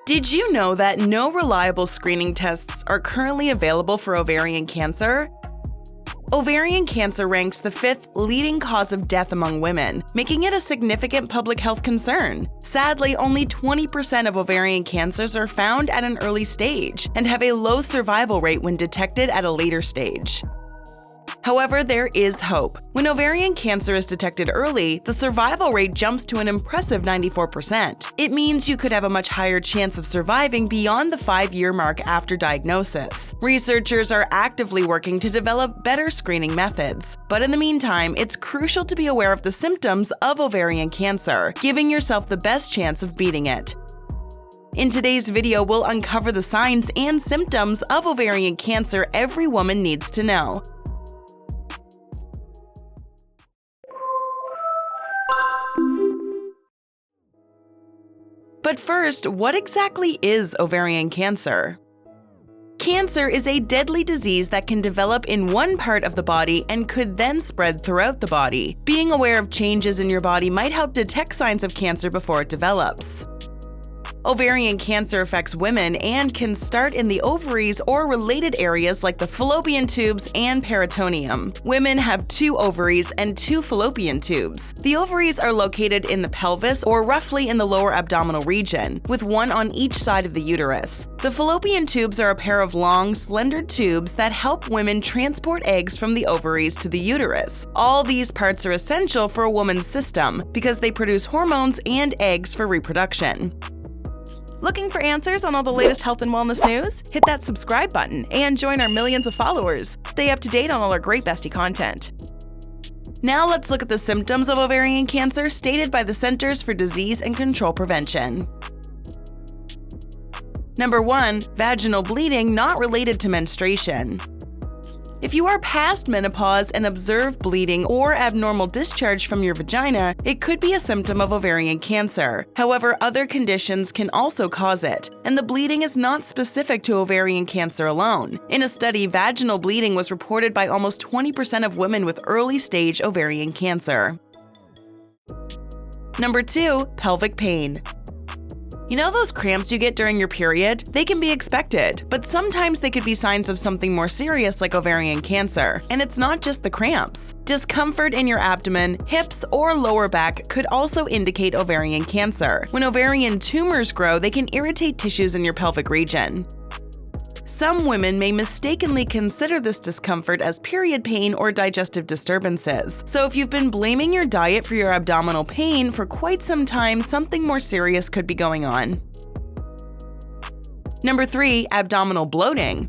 Did you know that no reliable screening tests are currently available for ovarian cancer? Ovarian cancer ranks the 5th leading cause of death among women, making it a significant public health concern. Sadly, only 20% of ovarian cancers are found at an early stage and have a low survival rate when detected at a later stage. However, there is hope. When ovarian cancer is detected early, the survival rate jumps to an impressive 94%. It means you could have a much higher chance of surviving beyond the 5-year mark after diagnosis. Researchers are actively working to develop better screening methods. But in the meantime, it's crucial to be aware of the symptoms of ovarian cancer, giving yourself the best chance of beating it. In today's video, we'll uncover the signs and symptoms of ovarian cancer every woman needs to know. But first, what exactly is ovarian cancer? Cancer is a deadly disease that can develop in one part of the body and could then spread throughout the body. Being aware of changes in your body might help detect signs of cancer before it develops. Ovarian cancer affects women and can start in the ovaries or related areas like the fallopian tubes and peritoneum. Women have 2 ovaries and 2 fallopian tubes. The ovaries are located in the pelvis or roughly in the lower abdominal region, with 1 on each side of the uterus. The fallopian tubes are a pair of long, slender tubes that help women transport eggs from the ovaries to the uterus. All these parts are essential for a woman's system because they produce hormones and eggs for reproduction. Looking for answers on all the latest health and wellness news? Hit that subscribe button and join our millions of followers. Stay up to date on all our great Bestie content. Now let's look at the symptoms of ovarian cancer stated by the Centers for Disease and Control Prevention. Number 1. Vaginal bleeding not related to menstruation. If you are past menopause and observe bleeding or abnormal discharge from your vagina, it could be a symptom of ovarian cancer. However, other conditions can also cause it, and the bleeding is not specific to ovarian cancer alone. In a study, vaginal bleeding was reported by almost 20% of women with early-stage ovarian cancer. Number 2. Pelvic pain. You know those cramps you get during your period? They can be expected, but sometimes they could be signs of something more serious like ovarian cancer. And it's not just the cramps. Discomfort in your abdomen, hips, or lower back could also indicate ovarian cancer. When ovarian tumors grow, they can irritate tissues in your pelvic region. Some women may mistakenly consider this discomfort as period pain or digestive disturbances. So if you've been blaming your diet for your abdominal pain for quite some time, something more serious could be going on. Number 3. Abdominal bloating.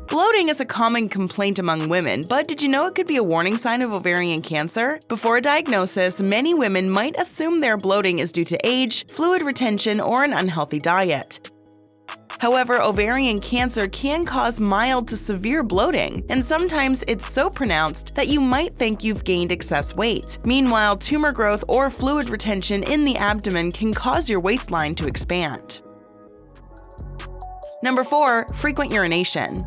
Bloating is a common complaint among women, but did you know it could be a warning sign of ovarian cancer? Before a diagnosis, many women might assume their bloating is due to age, fluid retention, or an unhealthy diet. However, ovarian cancer can cause mild to severe bloating, and sometimes it's so pronounced that you might think you've gained excess weight. Meanwhile, tumor growth or fluid retention in the abdomen can cause your waistline to expand. Number 4. Frequent urination.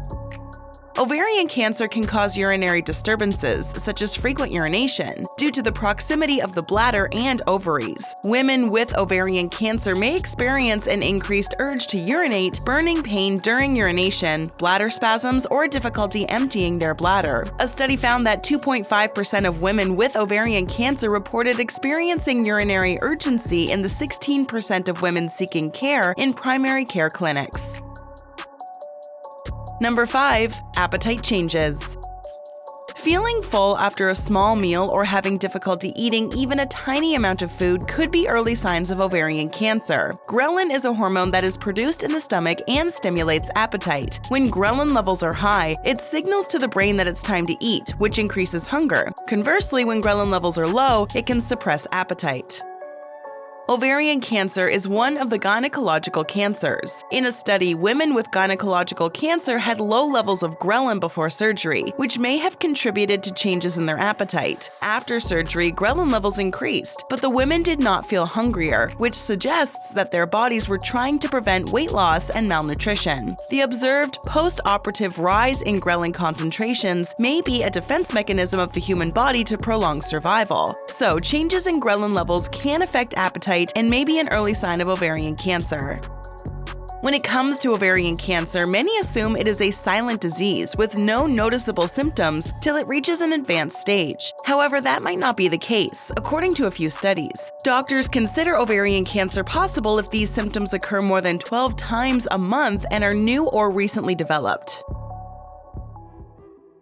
Ovarian cancer can cause urinary disturbances, such as frequent urination, due to the proximity of the bladder and ovaries. Women with ovarian cancer may experience an increased urge to urinate, burning pain during urination, bladder spasms, or difficulty emptying their bladder. A study found that 2.5% of women with ovarian cancer reported experiencing urinary urgency in the 16% of women seeking care in primary care clinics. Number 5. Appetite changes. Feeling full after a small meal or having difficulty eating even a tiny amount of food could be early signs of ovarian cancer. Ghrelin is a hormone that is produced in the stomach and stimulates appetite. When ghrelin levels are high, it signals to the brain that it's time to eat, which increases hunger. Conversely, when ghrelin levels are low, it can suppress appetite. Ovarian cancer is one of the gynecological cancers. In a study, women with gynecological cancer had low levels of ghrelin before surgery, which may have contributed to changes in their appetite. After surgery, ghrelin levels increased, but the women did not feel hungrier, which suggests that their bodies were trying to prevent weight loss and malnutrition. The observed post-operative rise in ghrelin concentrations may be a defense mechanism of the human body to prolong survival. So, changes in ghrelin levels can affect appetite height and may be an early sign of ovarian cancer. When it comes to ovarian cancer, many assume it is a silent disease with no noticeable symptoms till it reaches an advanced stage. However, that might not be the case, according to a few studies. Doctors consider ovarian cancer possible if these symptoms occur more than 12 times a month and are new or recently developed.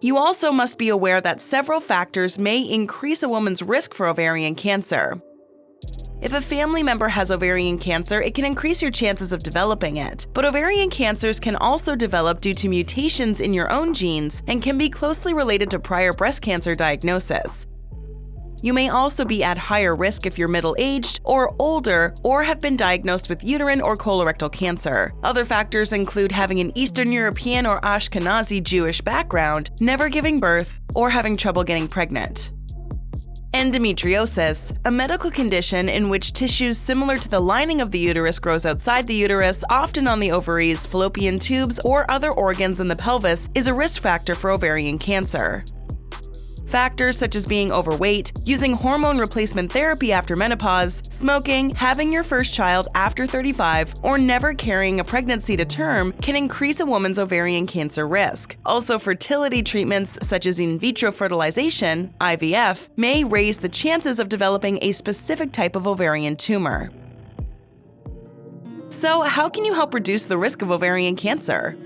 You also must be aware that several factors may increase a woman's risk for ovarian cancer. If a family member has ovarian cancer, it can increase your chances of developing it. But ovarian cancers can also develop due to mutations in your own genes and can be closely related to prior breast cancer diagnosis. You may also be at higher risk if you're middle-aged or older or have been diagnosed with uterine or colorectal cancer. Other factors include having an Eastern European or Ashkenazi Jewish background, never giving birth, or having trouble getting pregnant. Endometriosis, a medical condition in which tissues similar to the lining of the uterus grows outside the uterus, often on the ovaries, fallopian tubes, or other organs in the pelvis, is a risk factor for ovarian cancer. Factors such as being overweight, using hormone replacement therapy after menopause, smoking, having your first child after 35, or never carrying a pregnancy to term can increase a woman's ovarian cancer risk. Also, fertility treatments such as in vitro fertilization, IVF, may raise the chances of developing a specific type of ovarian tumor. So, how can you help reduce the risk of ovarian cancer?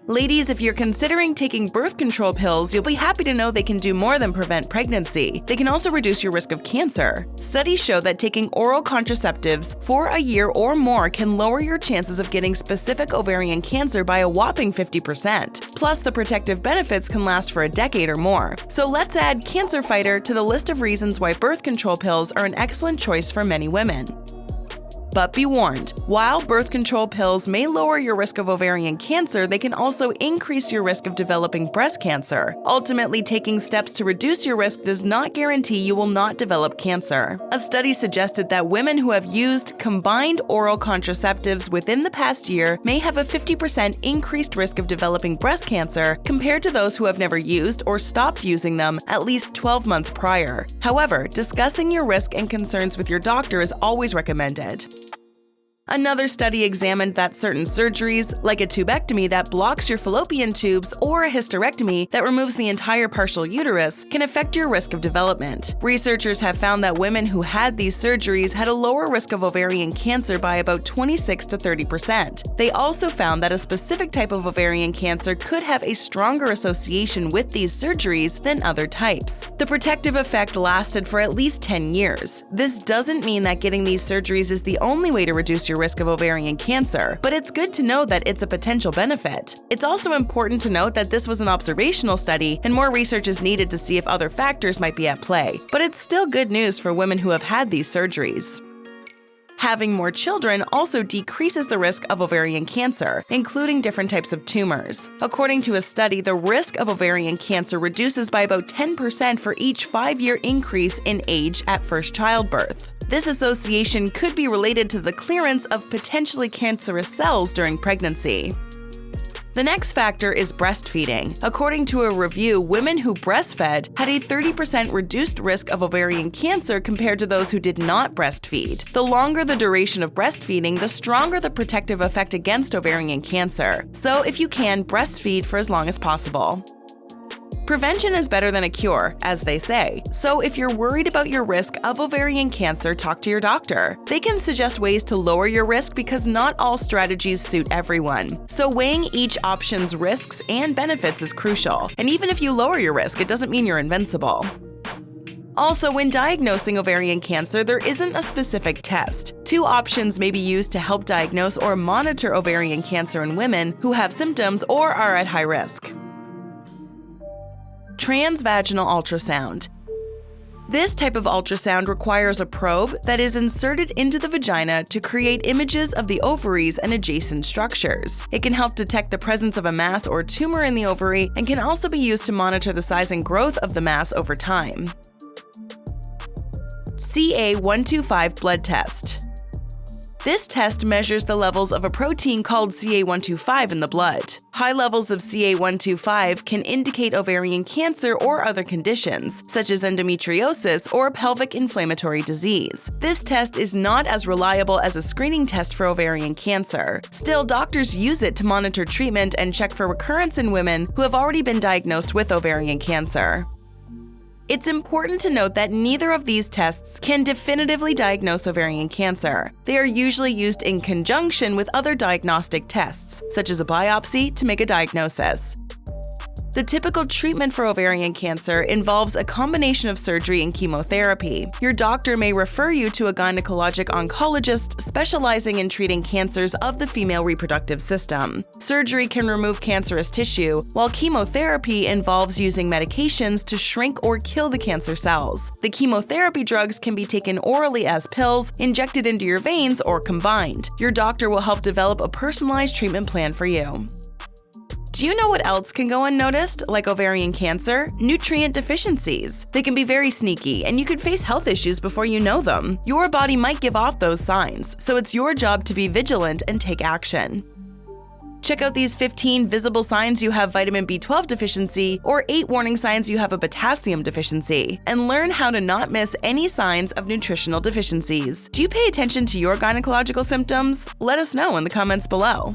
Ladies, if you're considering taking birth control pills, you'll be happy to know they can do more than prevent pregnancy. They can also reduce your risk of cancer. Studies show that taking oral contraceptives for a year or more can lower your chances of getting specific ovarian cancer by a whopping 50%. Plus, the protective benefits can last for a decade or more. So let's add Cancer Fighter to the list of reasons why birth control pills are an excellent choice for many women. But be warned, while birth control pills may lower your risk of ovarian cancer, they can also increase your risk of developing breast cancer. Ultimately, taking steps to reduce your risk does not guarantee you will not develop cancer. A study suggested that women who have used combined oral contraceptives within the past year may have a 50% increased risk of developing breast cancer compared to those who have never used or stopped using them at least 12 months prior. However, discussing your risk and concerns with your doctor is always recommended. Another study examined that certain surgeries, like a tubectomy that blocks your fallopian tubes or a hysterectomy that removes the entire partial uterus, can affect your risk of development. Researchers have found that women who had these surgeries had a lower risk of ovarian cancer by about 26 to 30%. They also found that a specific type of ovarian cancer could have a stronger association with these surgeries than other types. The protective effect lasted for at least 10 years. This doesn't mean that getting these surgeries is the only way to reduce your risk of ovarian cancer, but it's good to know that it's a potential benefit. It's also important to note that this was an observational study and more research is needed to see if other factors might be at play, but it's still good news for women who have had these surgeries. Having more children also decreases the risk of ovarian cancer, including different types of tumors. According to a study, the risk of ovarian cancer reduces by about 10% for each 5-year increase in age at first childbirth. This association could be related to the clearance of potentially cancerous cells during pregnancy. The next factor is breastfeeding. According to a review, women who breastfed had a 30% reduced risk of ovarian cancer compared to those who did not breastfeed. The longer the duration of breastfeeding, the stronger the protective effect against ovarian cancer. So if you can, breastfeed for as long as possible. Prevention is better than a cure, as they say. So if you're worried about your risk of ovarian cancer, talk to your doctor. They can suggest ways to lower your risk because not all strategies suit everyone. So weighing each option's risks and benefits is crucial. And even if you lower your risk, it doesn't mean you're invincible. Also, when diagnosing ovarian cancer, there isn't a specific test. 2 options may be used to help diagnose or monitor ovarian cancer in women who have symptoms or are at high risk. Transvaginal ultrasound. This type of ultrasound requires a probe that is inserted into the vagina to create images of the ovaries and adjacent structures. It can help detect the presence of a mass or tumor in the ovary and can also be used to monitor the size and growth of the mass over time. CA125 blood test. This test measures the levels of a protein called CA125 in the blood. High levels of CA125 can indicate ovarian cancer or other conditions, such as endometriosis or pelvic inflammatory disease. This test is not as reliable as a screening test for ovarian cancer. Still, doctors use it to monitor treatment and check for recurrence in women who have already been diagnosed with ovarian cancer. It's important to note that neither of these tests can definitively diagnose ovarian cancer. They are usually used in conjunction with other diagnostic tests, such as a biopsy, to make a diagnosis. The typical treatment for ovarian cancer involves a combination of surgery and chemotherapy. Your doctor may refer you to a gynecologic oncologist specializing in treating cancers of the female reproductive system. Surgery can remove cancerous tissue, while chemotherapy involves using medications to shrink or kill the cancer cells. The chemotherapy drugs can be taken orally as pills, injected into your veins, or combined. Your doctor will help develop a personalized treatment plan for you. Do you know what else can go unnoticed, like ovarian cancer? Nutrient deficiencies. They can be very sneaky, and you could face health issues before you know them. Your body might give off those signs, so it's your job to be vigilant and take action. Check out these 15 visible signs you have vitamin B12 deficiency or 8 warning signs you have a potassium deficiency, and learn how to not miss any signs of nutritional deficiencies. Do you pay attention to your gynecological symptoms? Let us know in the comments below.